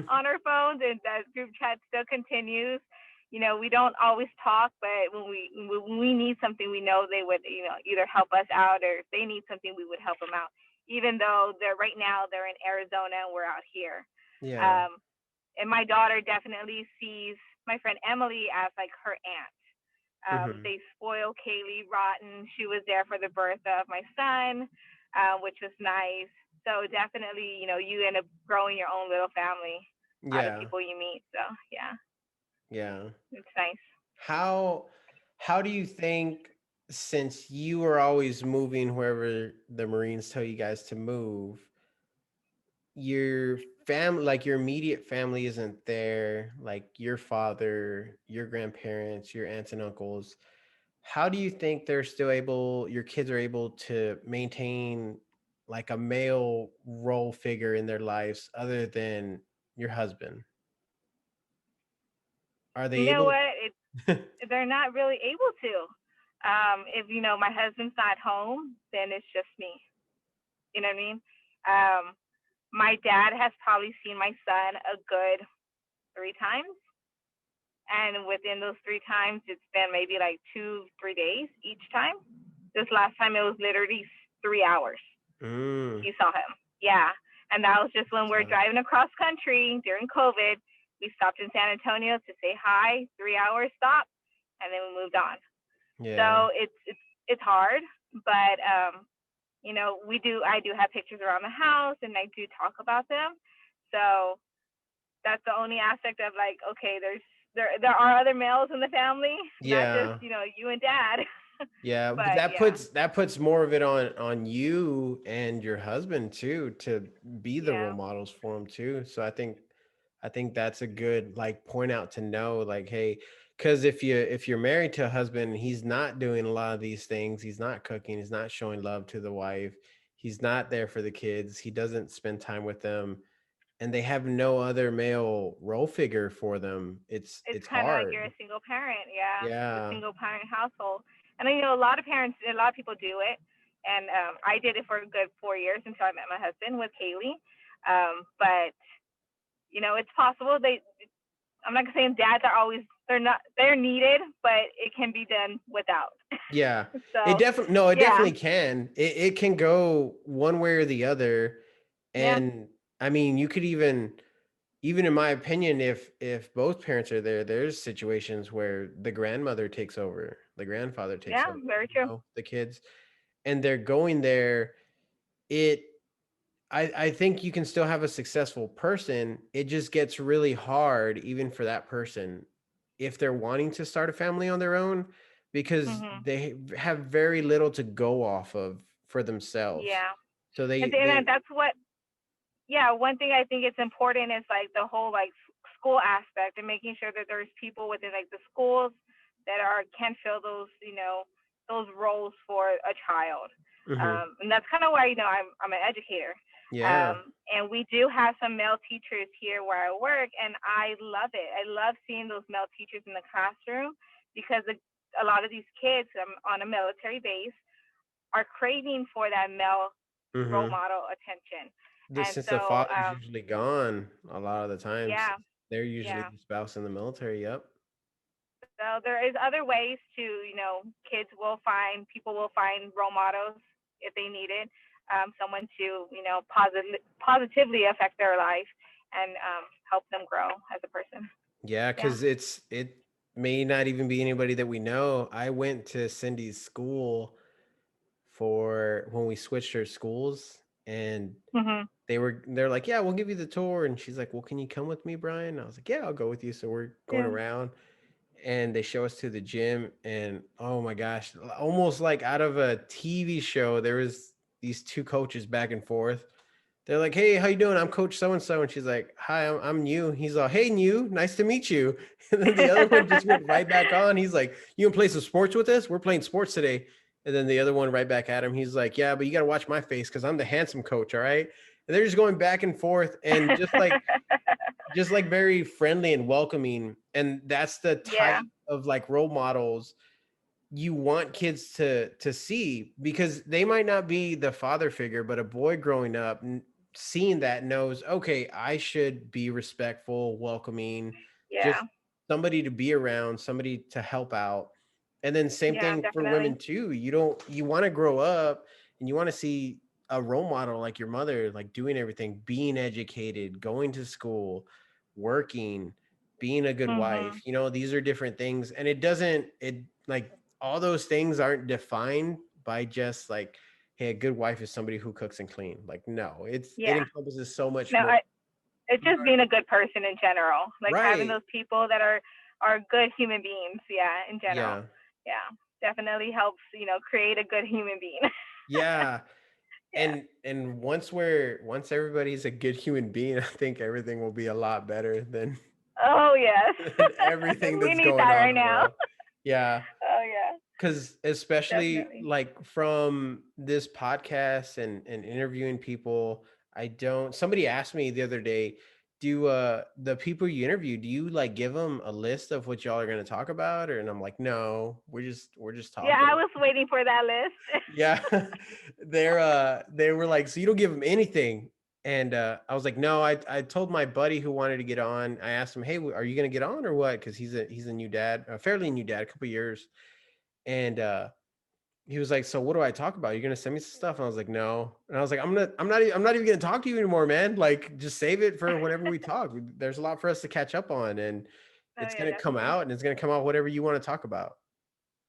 Speaker 5: on our phones, and that group chat still continues. We don't always talk, but when we need something, we know they would, either help us out, or if they need something, we would help them out. Even though they're in Arizona and we're out here.
Speaker 3: Yeah.
Speaker 5: Um, and my daughter definitely sees my friend Emily as like her aunt.
Speaker 3: Hmm.
Speaker 5: They spoil Kaylee rotten. She was there for the birth of my son, which was nice. So definitely, you end up growing your own little family out of
Speaker 3: Yeah.
Speaker 5: people you meet. So yeah,
Speaker 3: Yeah.
Speaker 5: it's nice.
Speaker 3: How how do you think, since you are always moving wherever the Marines tell you guys to move, your family, like your immediate family isn't there, like your father, your grandparents, your aunts and uncles. How do you think your kids are able to maintain like a male role figure in their lives other than your husband? Are
Speaker 5: You
Speaker 3: they
Speaker 5: know
Speaker 3: able
Speaker 5: what? They're not really able to. If my husband's not home, then it's just me. You know what I mean? Um, my dad has probably seen my son a good 3 times. And within those 3 times, it's been maybe like 2, 3 days each time. This last time, it was literally 3 hours.
Speaker 3: Mm,
Speaker 5: He saw him. Yeah. And that was just when we're
Speaker 3: tough.
Speaker 5: driving across country during COVID. We stopped in San Antonio to say hi, 3 hours stop, and then we moved on.
Speaker 3: Yeah.
Speaker 5: So it's hard, but I do have pictures around the house, and I do talk about them. So that's the only aspect of like, okay, there are other males in the family, not just
Speaker 3: Yeah.
Speaker 5: you and dad.
Speaker 3: Yeah, but
Speaker 5: But
Speaker 3: that
Speaker 5: yeah,
Speaker 3: puts more of it on you and your husband too, to be the role
Speaker 5: yeah,
Speaker 3: models for him too. So I think that's a good like point out to know, like, hey, because if you're married to a husband and he's not doing a lot of these things, he's not cooking, he's not showing love to the wife, he's not there for the kids, he doesn't spend time with them, and they have no other male role figure for them,
Speaker 5: it's
Speaker 3: it's
Speaker 5: kind of like you're
Speaker 3: hard.
Speaker 5: a single parent. Yeah, it's a
Speaker 3: Yeah.
Speaker 5: single parent household, and then, a lot of people do it, and I did it for a good 4 years until I met my husband with Kaylee. But it's possible. I'm not saying dads are always, they're needed, but it can be done without.
Speaker 3: Yeah, it
Speaker 5: So
Speaker 3: definitely no, it
Speaker 5: yeah,
Speaker 3: definitely can. It can go one way or the other,
Speaker 5: yeah,
Speaker 3: and I mean, you could even in my opinion, if both parents are there, there's situations where the grandmother takes over, the grandfather takes
Speaker 5: yeah,
Speaker 3: over,
Speaker 5: very true.
Speaker 3: the kids, and they're going there. It I think you can still have a successful person. It just gets really hard, even for that person, if they're wanting to start a family on their own, because
Speaker 5: Mhm.
Speaker 3: they have very little to go off of for themselves.
Speaker 5: Yeah.
Speaker 3: So
Speaker 5: And that's what, yeah, one thing I think it's important is like the whole like school aspect and making sure that there's people within like the schools that are can fill those, those roles for a child.
Speaker 3: Mhm.
Speaker 5: And that's kind of why, I'm an educator.
Speaker 3: Yeah.
Speaker 5: And we do have some male teachers here where I work, and I love it. I love seeing those male teachers in the classroom because a lot of these kids on a military base are craving for that male role
Speaker 3: Mhm.
Speaker 5: model attention. And
Speaker 3: Since the
Speaker 5: so,
Speaker 3: father's usually gone a lot of the times,
Speaker 5: yeah,
Speaker 3: they're usually
Speaker 5: yeah.
Speaker 3: the spouse in the military. Yep.
Speaker 5: So there is other ways to, people will find role models if they need it, someone to, positively affect their life and help them grow as a person.
Speaker 3: Yeah,
Speaker 5: Yeah.
Speaker 3: because it may not even be anybody that we know. I went to Cindy's school for when we switched her schools, and
Speaker 5: Mhm.
Speaker 3: they're like, "Yeah, we'll give you the tour." And she's like, "Well, can you come with me, Brian?" I was like, "Yeah, I'll go with you." So we're going
Speaker 5: Yeah.
Speaker 3: around, and they show us to the gym, and oh my gosh, almost like out of a TV show, there was these two coaches back and forth. They're like, "Hey, how you doing? I'm Coach so and so," and she's like, "Hi, I'm New." He's all, "Hey, New, nice to meet you." And then the other one just went right back on. He's like, "You gonna play some sports with us? We're playing sports today." And then the other one right back at him. He's like, "Yeah, but you got to watch my face because I'm the handsome coach, all right?" And they're just going back and forth, and just like very friendly and welcoming. And that's the
Speaker 5: Yeah.
Speaker 3: type of like role models you want kids to see, because they might not be the father figure, but a boy growing up seeing that knows, okay, I should be respectful, welcoming,
Speaker 5: Yeah.
Speaker 3: just somebody to be around, somebody to help out. And then same
Speaker 5: Yeah,
Speaker 3: thing for
Speaker 5: definitely.
Speaker 3: women too. You want to grow up and you want to see a role model like your mother, like doing everything, being educated, going to school, working, being a good wife.
Speaker 5: Mhm.
Speaker 3: These are different things, and it like all those things aren't defined by just like, hey, a good wife is somebody who cooks and clean. Like, no, it
Speaker 5: Yeah.
Speaker 3: encompasses so much
Speaker 5: No,
Speaker 3: more.
Speaker 5: it's just being a good person in general. Like having
Speaker 3: Right.
Speaker 5: those people that are good human beings. Yeah, in general.
Speaker 3: Yeah.
Speaker 5: Yeah, definitely helps. Create a good human being.
Speaker 3: Yeah.
Speaker 5: Yeah.
Speaker 3: And once everybody's a good human being, I think everything will be a lot better than
Speaker 5: Oh yes.
Speaker 3: than everything
Speaker 5: We
Speaker 3: that's
Speaker 5: need
Speaker 3: going
Speaker 5: that
Speaker 3: on
Speaker 5: right
Speaker 3: in the
Speaker 5: now.
Speaker 3: world. Yeah.
Speaker 5: Oh yeah,
Speaker 3: Because especially
Speaker 5: definitely.
Speaker 3: like from this podcast and interviewing people, I don't somebody asked me the other day, do the people you interview, do you like give them a list of what y'all are going to talk about? Or and I'm like, no, we're just
Speaker 5: Yeah, I
Speaker 3: talking.
Speaker 5: was waiting for that list.
Speaker 3: Yeah. They were like, so you don't give them anything. And I was like, no, I told my buddy who wanted to get on, I asked him, hey, are you going to get on or what? Because he's a new dad, a fairly new dad, a couple years. And he was like, "So what do I talk about? You're gonna send me some stuff?" And I was like, "No." And I was like, I'm not even gonna talk to you anymore, man. Like, just save it for whenever we talk. There's a lot for us to catch up on, and
Speaker 5: Oh
Speaker 3: it's
Speaker 5: yeah,
Speaker 3: gonna come
Speaker 5: definitely,
Speaker 3: out, and it's gonna come out whatever you want to talk about.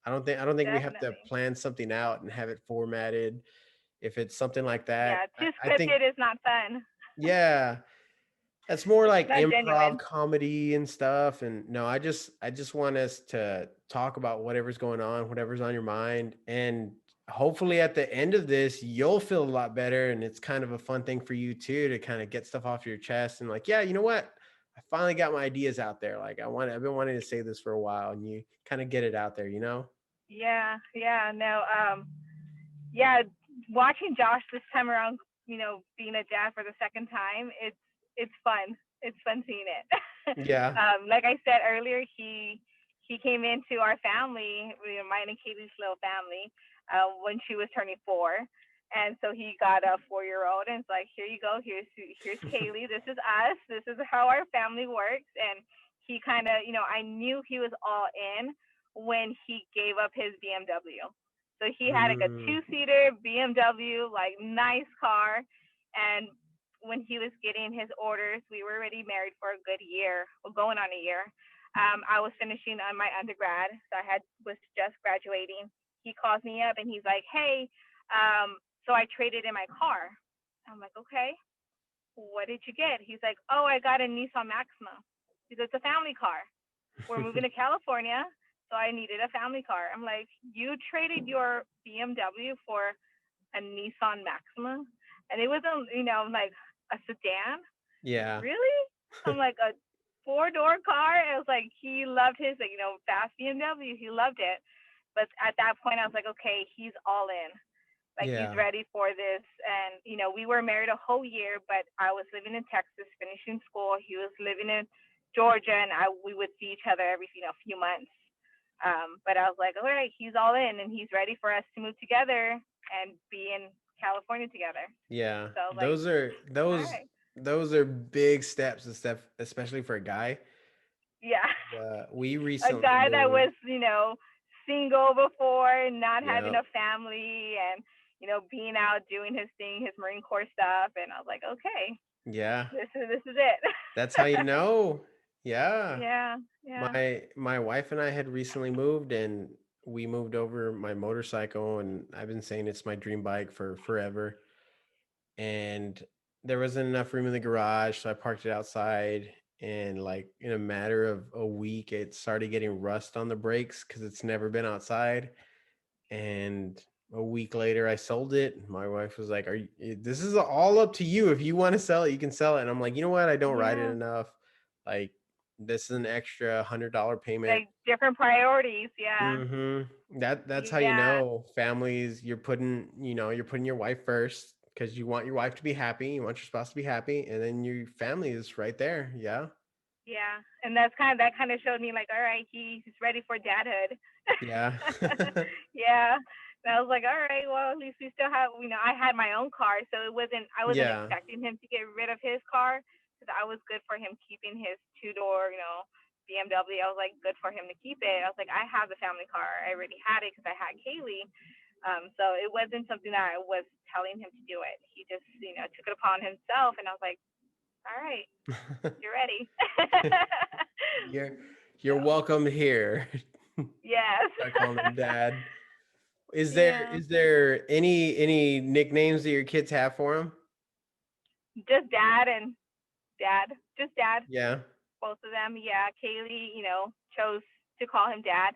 Speaker 3: I don't think we have to
Speaker 5: definitely.
Speaker 3: plan something out and have it formatted. If it's something like that,
Speaker 5: Yeah, too
Speaker 3: I think,
Speaker 5: scripted is not fun.
Speaker 3: yeah, that's more
Speaker 5: It's
Speaker 3: like
Speaker 5: not
Speaker 3: improv
Speaker 5: genuine.
Speaker 3: comedy and stuff. And no, I just want us to talk about whatever's going on, whatever's on your mind. And hopefully at the end of this, you'll feel a lot better. And it's kind of a fun thing for you too, to kind of get stuff off your chest and like, yeah, you know what? I finally got my ideas out there. Like I've been wanting to say this for a while, and you kind of get it out there, you know?
Speaker 5: Yeah, yeah, no, yeah, watching Josh this time around, being a dad for the second time, it's fun. It's fun seeing it.
Speaker 3: Yeah.
Speaker 5: Like I said earlier, he came into our family, mine and Kaylee's little family, when she was turning 4. And so he got a 4-year-old, and it's like, here you go, here's Kaylee, this is us, this is how our family works. And he kind of, I knew he was all in when he gave up his BMW. So he had like a
Speaker 3: Mm,
Speaker 5: 2-seater BMW, like nice car. And when he was getting his orders, we were already married for a good year, well, going on a year. I was finishing on my undergrad, so was just graduating. He calls me up and he's like, "Hey, so I traded in my car." I'm like, okay, what did you get? He's like, oh, I got a Nissan Maxima. He said, it's a family car. We're moving to California, so I needed a family car. I'm like, you traded your BMW for a Nissan Maxima? And it wasn't, like a sedan?
Speaker 3: Yeah.
Speaker 5: Really? I'm like, a four-door car? And it was like, he loved his, like, fast BMW. He loved it. But at that point, I was like, okay, he's all in. Like, he's
Speaker 3: Yeah.
Speaker 5: ready for this. And, we were married a whole year, but I was living in Texas, finishing school. He was living in Georgia, and we would see each other every, few months. But I was like, all right, he's all in, and he's ready for us to move together and be in California together.
Speaker 3: Yeah.
Speaker 5: So I was like,
Speaker 3: Those are
Speaker 5: all right.
Speaker 3: those are big steps and stuff, especially for a guy.
Speaker 5: Yeah.
Speaker 3: We
Speaker 5: A
Speaker 3: recently
Speaker 5: guy that
Speaker 3: moved.
Speaker 5: was, single before, not having
Speaker 3: Yeah.
Speaker 5: a family, and, being out doing his thing, his Marine Corps stuff. And I was like, okay,
Speaker 3: Yeah.
Speaker 5: this is it.
Speaker 3: That's how you know. Yeah.
Speaker 5: Yeah, yeah.
Speaker 3: My wife and I had recently moved, and we moved over my motorcycle, and I've been saying it's my dream bike for forever. And there wasn't enough room in the garage, so I parked it outside, and like in a matter of a week it started getting rust on the brakes because it's never been outside. And a week later I sold it. My wife was like, this is all up to you. If you want to sell it, you can sell it. And I'm like, you know what, I don't ride it
Speaker 5: Yeah.
Speaker 3: enough. Like, this is an extra $100 payment.
Speaker 5: Like different priorities. Yeah.
Speaker 3: That's how you
Speaker 5: Yeah.
Speaker 3: know families. You're putting your wife first because you want your wife to be happy. You want your spouse to be happy, and then your family is right there. Yeah,
Speaker 5: Yeah. And that kind of showed me, like, all right, he's ready for dadhood.
Speaker 3: yeah,
Speaker 5: Yeah. And I was like, all right, well, at least we still have, I had my own car, so I wasn't
Speaker 3: yeah,
Speaker 5: expecting him to get rid of his car, because I was good for him keeping his two-door, BMW. I was like, good for him to keep it. I was like, I have the family car. I already had it because I had Kaylee. So it wasn't something that I was telling him to do it. He just, took it upon himself, and I was like, all right, you're ready.
Speaker 3: you're
Speaker 5: So,
Speaker 3: you're welcome here.
Speaker 5: yes.
Speaker 3: Start calling him dad. Is there
Speaker 5: Yeah.
Speaker 3: is there any nicknames that your kids have for him?
Speaker 5: Just dad and dad. Just dad.
Speaker 3: Yeah,
Speaker 5: Both of them. Yeah. Kaylee, chose to call him dad.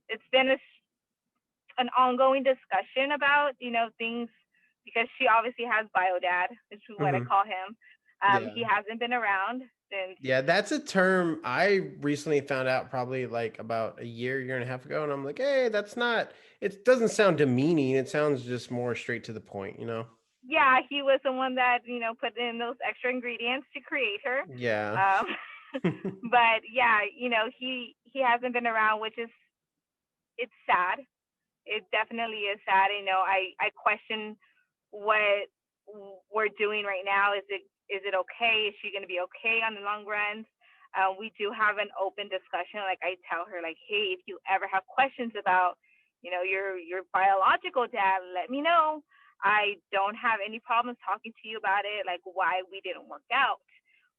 Speaker 5: It's been an ongoing discussion about, things, because she obviously has bio dad, which is what I
Speaker 3: hmm,
Speaker 5: call him.
Speaker 3: yeah.
Speaker 5: He hasn't been around since.
Speaker 3: Yeah, that's a term I recently found out probably like about a year and a half ago. And I'm like, hey, that's not, it doesn't sound demeaning. It sounds just more straight to the point, you know?
Speaker 5: Yeah, he was the one that, put in those extra ingredients to create her.
Speaker 3: Yeah.
Speaker 5: Um, but yeah, he hasn't been around, which is, it's sad. It definitely is sad. I question what we're doing right now. Is it okay? Is she going to be okay on the long run? We do have an open discussion. Like, I tell her, like, hey, if you ever have questions about, your biological dad, let me know. I don't have any problems talking to you about it, like why we didn't work out,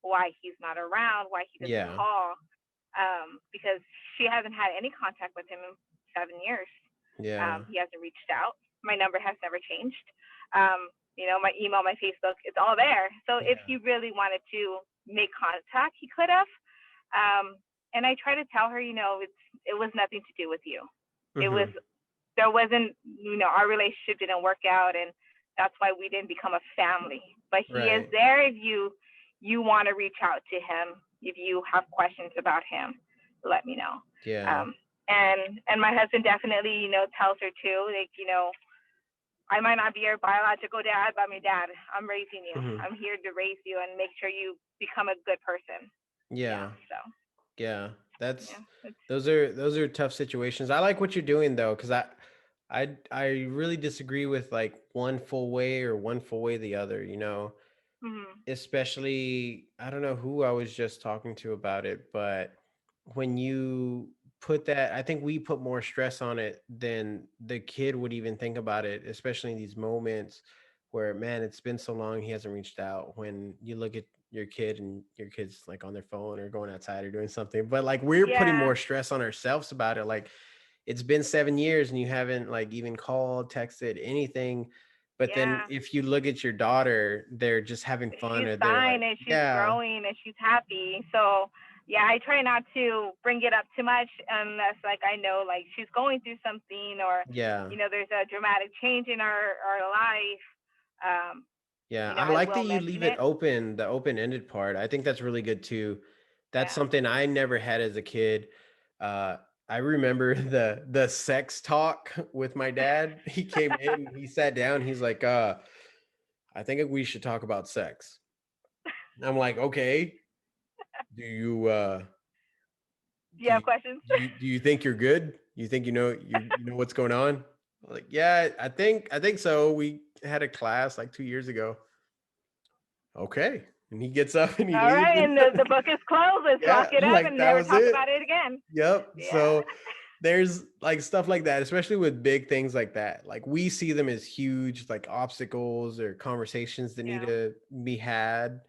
Speaker 5: why he's not around, why he doesn't
Speaker 3: Yeah.
Speaker 5: call. Because she hasn't had any contact with him in 7 years.
Speaker 3: Yeah.
Speaker 5: He hasn't reached out. My number has never changed. My email, my Facebook, it's all there. So if
Speaker 3: Yeah.
Speaker 5: he really wanted to make contact, he could have. And I try to tell her, it was nothing to do with you. It was,
Speaker 3: Hmm.
Speaker 5: there wasn't, our relationship didn't work out, and that's why we didn't become a family. But he is
Speaker 3: Right.
Speaker 5: there if you want to reach out to him. If you have questions about him, let me know.
Speaker 3: Yeah.
Speaker 5: And my husband definitely, tells her too, like, I might not be your biological dad, but I'm your dad. I'm raising you.
Speaker 3: Hmm.
Speaker 5: I'm here to raise you and make sure you become a good person. Yeah.
Speaker 3: Yeah.
Speaker 5: So
Speaker 3: Yeah.
Speaker 5: yeah.
Speaker 3: Those are tough situations. I like what you're doing though, because I really disagree with like one full way or one full way the other, you know.
Speaker 5: Mm-hmm.
Speaker 3: Especially, I don't know who I was just talking to about it, but when you put that, I think we put more stress on it than the kid would even think about it, especially in these moments where, man, it's been so long he hasn't reached out. When you look at your kid and your kid's like on their phone or going outside or doing something, but like we're putting
Speaker 5: Yeah.
Speaker 3: more stress on ourselves about it. Like, it's been 7 years and you haven't like even called, texted, anything. But then
Speaker 5: Yeah.
Speaker 3: if you look at your daughter, they're just having fun
Speaker 5: She's
Speaker 3: or they're
Speaker 5: fine
Speaker 3: like,
Speaker 5: and she's
Speaker 3: yeah,
Speaker 5: growing and she's happy. So yeah, I try not to bring it up too much unless like I know like she's going through something or
Speaker 3: yeah.
Speaker 5: there's a dramatic change in our life. Um,
Speaker 3: Yeah, I
Speaker 5: I
Speaker 3: like that
Speaker 5: will
Speaker 3: you
Speaker 5: mention
Speaker 3: leave it
Speaker 5: it.
Speaker 3: open, the open-ended part. I think that's really good too. That's
Speaker 5: Yeah.
Speaker 3: something I never had as a kid. Uh, I remember the sex talk with my dad. He came in, he sat down, he's like, I think we should talk about sex. I'm like, okay. Do you
Speaker 5: Do
Speaker 3: do
Speaker 5: you have
Speaker 3: you
Speaker 5: questions?
Speaker 3: do you think you're good? You think you know what's going on? I'm like, yeah, I think so. We had a class like 2 years ago. Okay. And he gets up and he
Speaker 5: All
Speaker 3: leaves.
Speaker 5: right, and the book is closed. Let's lock
Speaker 3: Yeah,
Speaker 5: it up
Speaker 3: like
Speaker 5: and
Speaker 3: that
Speaker 5: never
Speaker 3: was
Speaker 5: talk
Speaker 3: it.
Speaker 5: about it again.
Speaker 3: Yep.
Speaker 5: Yeah.
Speaker 3: So there's like stuff like that, especially with big things like that. Like we see them as huge, like obstacles or conversations that need
Speaker 5: Yeah.
Speaker 3: to be had.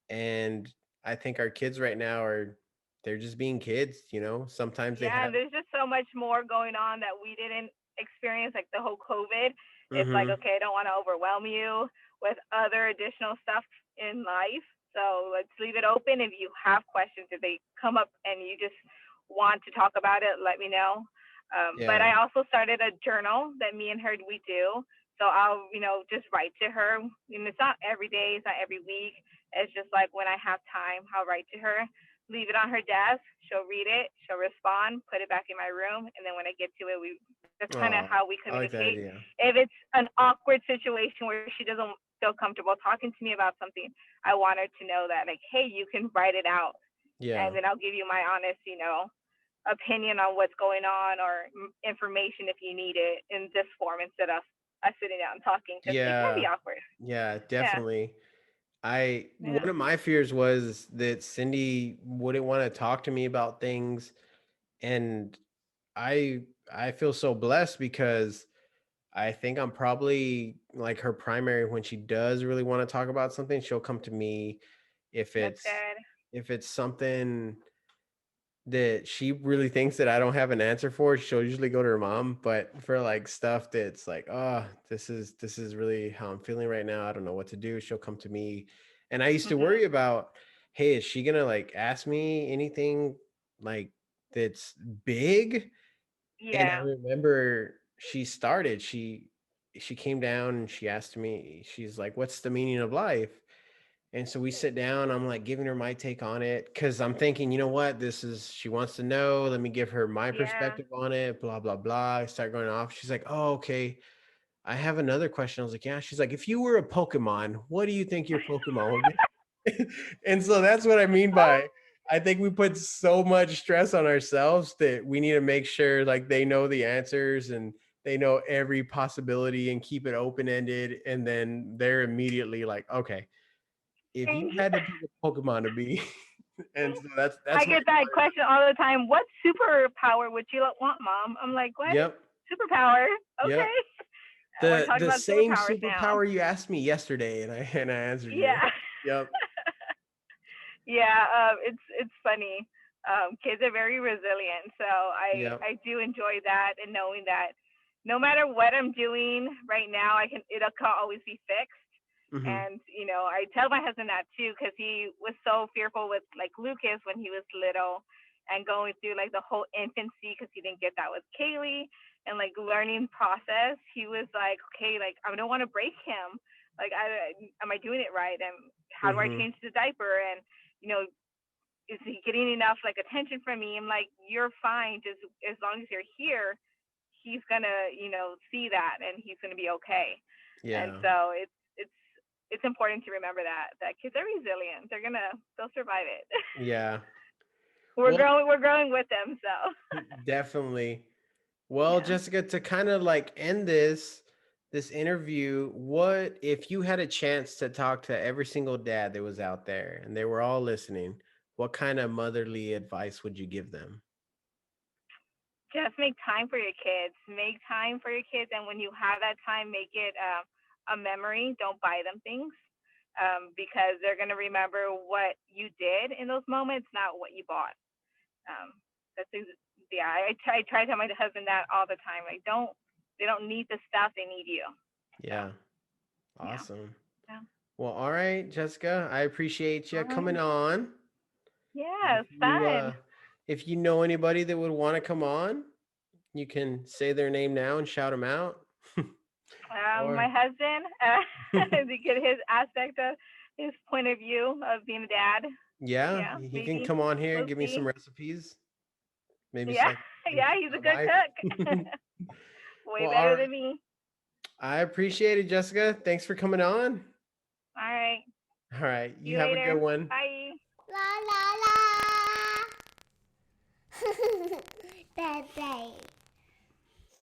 Speaker 3: And I think our kids right now they're just being kids. Sometimes they
Speaker 5: Yeah,
Speaker 3: have.
Speaker 5: and there's just so much more going on that we didn't experience, like the whole COVID. It's like,
Speaker 3: Mm-hmm.
Speaker 5: okay, I don't want to overwhelm you with other additional stuff in life. So let's leave it open. If you have questions, if they come up and you just want to talk about it, let me know. But
Speaker 3: Yeah.
Speaker 5: I also started a journal that me and her we do. So I'll, just write to her. And it's not every day, it's not every week. It's just like when I have time, I'll write to her, leave it on her desk. She'll read it. She'll respond. Put it back in my room. And then when I get to it, that's kind of
Speaker 3: Oh,
Speaker 5: how we
Speaker 3: I like that
Speaker 5: communicate.
Speaker 3: idea.
Speaker 5: If it's an awkward situation where she doesn't feel comfortable talking to me about something, I want her to know that, like, hey, you can write it out, and
Speaker 3: Yeah.
Speaker 5: then I'll give you my honest, opinion on what's going on or information if you need it in this form instead of us sitting down and talking because it can be
Speaker 3: Yeah.
Speaker 5: awkward.
Speaker 3: Yeah,
Speaker 5: Yeah.
Speaker 3: definitely. I
Speaker 5: Yeah.
Speaker 3: One of my fears was that Cindy wouldn't want to talk to me about things, and I I feel so blessed because I think I'm probably like her primary when she does really want to talk about something, she'll come to me if
Speaker 5: That's
Speaker 3: it's
Speaker 5: good.
Speaker 3: if it's something that she really thinks that I don't have an answer for, she'll usually go to her mom. But for like stuff that's like, oh, this is really how I'm feeling right now. I don't know what to do. She'll come to me. And I used to worry
Speaker 5: Mhm.
Speaker 3: about, hey, is she gonna like ask me anything like that's big? And I
Speaker 5: Yeah.
Speaker 3: remember she came down and she asked me, she's like, what's the meaning of life? And so we sit down, I'm like giving her my take on it because I'm thinking, you know what, she wants to know. Let me give her my
Speaker 5: Yeah.
Speaker 3: perspective on it, blah, blah, blah. I start going off. She's like, oh, okay. I have another question. I was like, yeah. She's like, if you were a Pokemon, what do you think your Pokemon would be? And so that's what I mean by I think we put so much stress on ourselves that we need to make sure like they know the answers and they know every possibility and keep it open ended. And then they're immediately like, okay, if you had to pick a Pokemon to be, and so that's
Speaker 5: I
Speaker 3: what
Speaker 5: get
Speaker 3: I
Speaker 5: that
Speaker 3: learned.
Speaker 5: question all the time. What superpower would you want, Mom? I'm like, what?
Speaker 3: Yep,
Speaker 5: Superpower?
Speaker 3: yep.
Speaker 5: Okay. We're
Speaker 3: The
Speaker 5: talking
Speaker 3: the
Speaker 5: about
Speaker 3: same
Speaker 5: superpowers now.
Speaker 3: superpower you asked me yesterday, and I answered you.
Speaker 5: Yeah.
Speaker 3: Yep.
Speaker 5: Yeah. It's funny. Kids are very resilient, so
Speaker 3: Yep.
Speaker 5: I do enjoy that and knowing that no matter what I'm doing right now, it'll always be fixed.
Speaker 3: Hmm.
Speaker 5: And I tell my husband that too because he was so fearful with like Lucas when he was little and going through like the whole infancy because he didn't get that with Kaylee and like learning process. He was like, okay, like I don't want to break him. Like, am I doing it right? And how do I
Speaker 3: Hmm.
Speaker 5: change the diaper? And you know, is he getting enough like attention from me? I'm like, you're fine, just as long as you're here. He's gonna, see that, and he's gonna be okay. And
Speaker 3: Yeah.
Speaker 5: so it's important to remember that kids are resilient. They'll survive it.
Speaker 3: Yeah.
Speaker 5: we're
Speaker 3: Well,
Speaker 5: growing we're growing with them. So
Speaker 3: definitely. Well,
Speaker 5: yeah.
Speaker 3: Jessica, to kind of like end this interview, what if you had a chance to talk to every single dad that was out there and they were all listening, what kind of motherly advice would you give them?
Speaker 5: Just make time for your kids. Make time for your kids, and when you have that time, make it a memory. Don't buy them things because they're gonna remember what you did in those moments, not what you bought. Um, that's yeah. I try to tell my husband that all the time. Like, they don't need the stuff. They need you. So
Speaker 3: Yeah. Awesome.
Speaker 5: Yeah.
Speaker 3: Well, all right, Jessica, I appreciate you
Speaker 5: All
Speaker 3: coming
Speaker 5: right.
Speaker 3: on.
Speaker 5: Yeah,
Speaker 3: If
Speaker 5: it's
Speaker 3: you
Speaker 5: fun.
Speaker 3: if you know anybody that would want to come on, you can say their name now and shout them out.
Speaker 5: My
Speaker 3: Or
Speaker 5: husband, to get his aspect of his point of view of being a dad.
Speaker 3: yeah,
Speaker 5: Yeah,
Speaker 3: he can
Speaker 5: maybe.
Speaker 3: come on here and
Speaker 5: We'll
Speaker 3: give me some
Speaker 5: see.
Speaker 3: recipes. Maybe
Speaker 5: Yeah,
Speaker 3: so I can
Speaker 5: yeah,
Speaker 3: impress
Speaker 5: he's a
Speaker 3: my
Speaker 5: good
Speaker 3: wife.
Speaker 5: cook. Way
Speaker 3: Well, all
Speaker 5: better
Speaker 3: right.
Speaker 5: than me.
Speaker 3: I appreciate it, Jessica. Thanks for coming on.
Speaker 5: All right.
Speaker 3: All right.
Speaker 5: See
Speaker 3: You
Speaker 5: you
Speaker 3: have a
Speaker 5: later.
Speaker 3: good one.
Speaker 5: Bye.
Speaker 6: La la la. Bye bye.